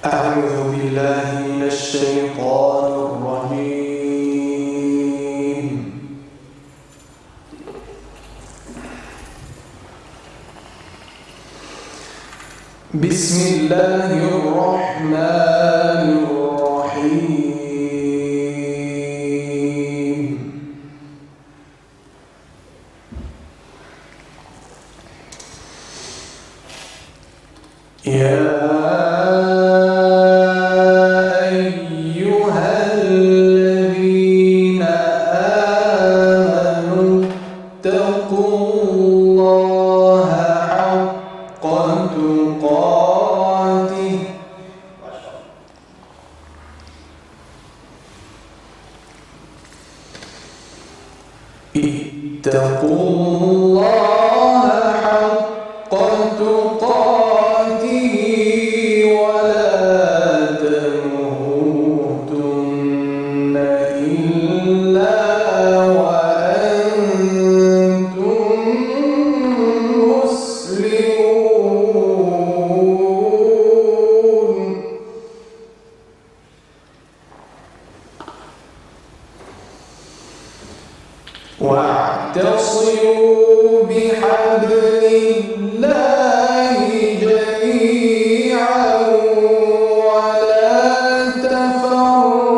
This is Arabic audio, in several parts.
أعوذ بالله من الشيطان الرجيم. بسم الله الرحمن الرحيم. يا اتقوا الله حق تقاته ولا تموتن إلا وأنتم مسلمون. واعتصموا بحبل الله جميعا ولا تفرقوا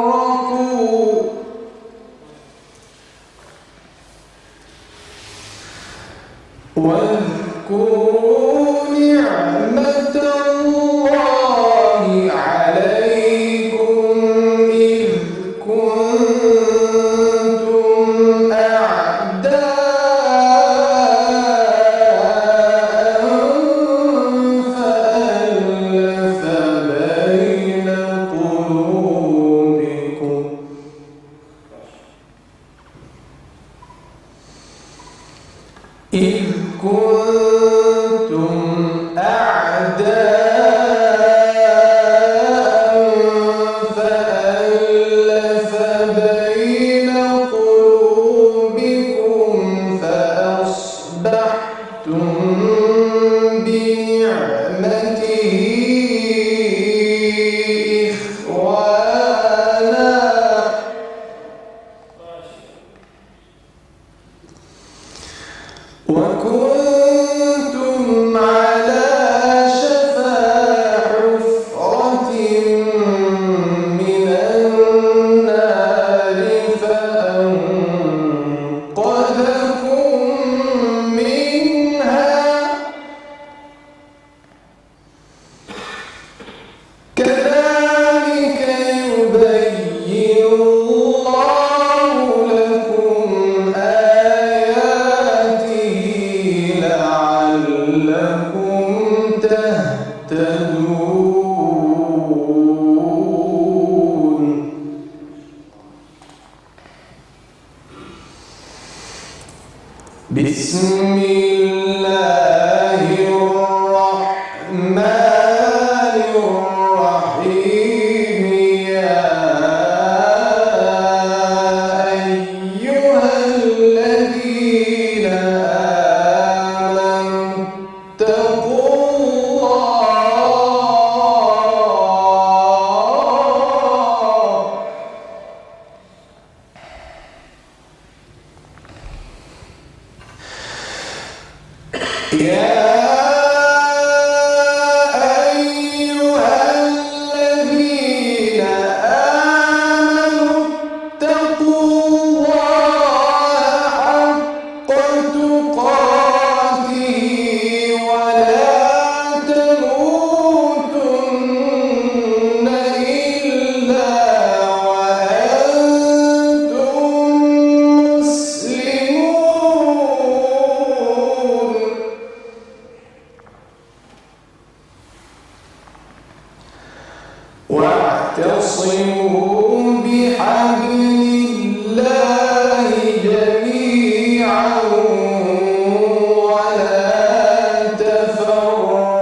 واذكروا نعمة الله عليكم إذ كنتم أعداء فألف بين قلوبكم فأصبحتم بنعمته إخوانا وكنتم على شفا حفرة من النار فأنقذكم منها كذلك يبين الله لكم لعلكم تهتدون. بسم الله الرحمن الرحيم. يا أيها الذين آمنوا اتقوا الله حق تقاته ولا تموتن إلا وأنتم مسلمون. واعتصموا بحبل الله جميعا ولا تفرقوا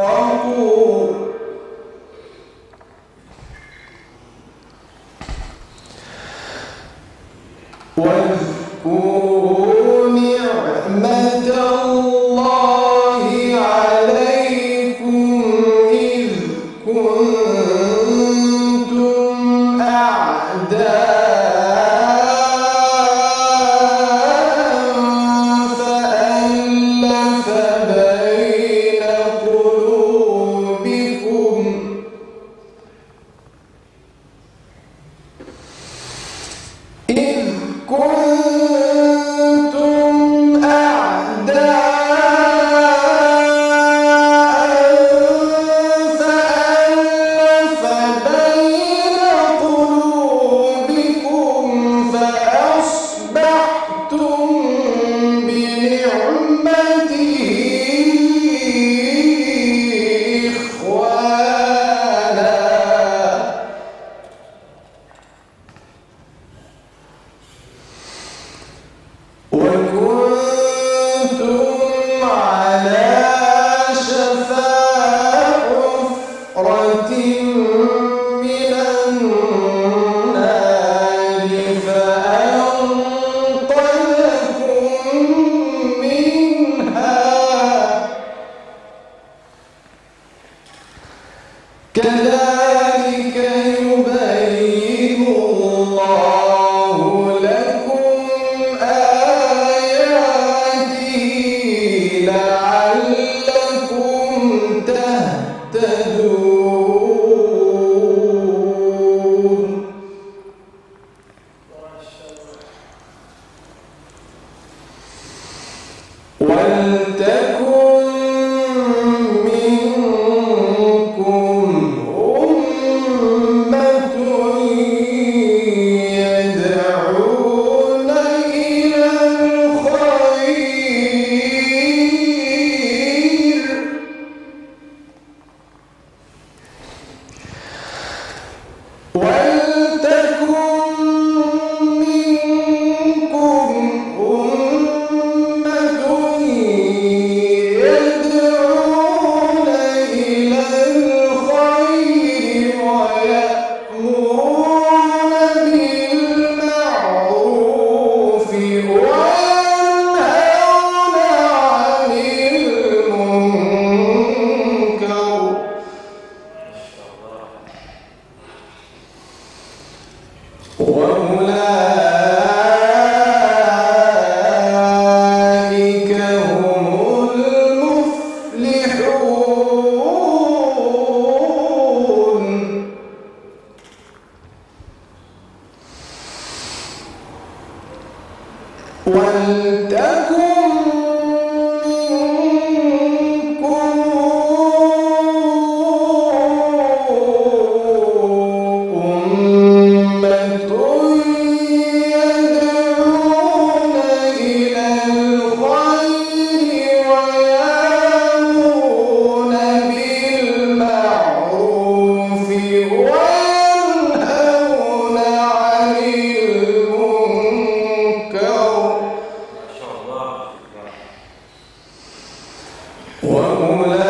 واذكروا نعمة الله عليكم إذ كنتم كذلك يبين الله لكم آياته لعلكم تهتدون. ولتكن منكم أمة يدعون إلى الخير ولتكن منكم أمة يدعون إلى الخير ويأمرون بالمعروف وينهون عن المنكر وأولئك هم المفلحون. ولتكن منكم أمة يدعون إلى الخير ويأمرون بالمعروف وينهون عن المنكر وأولئك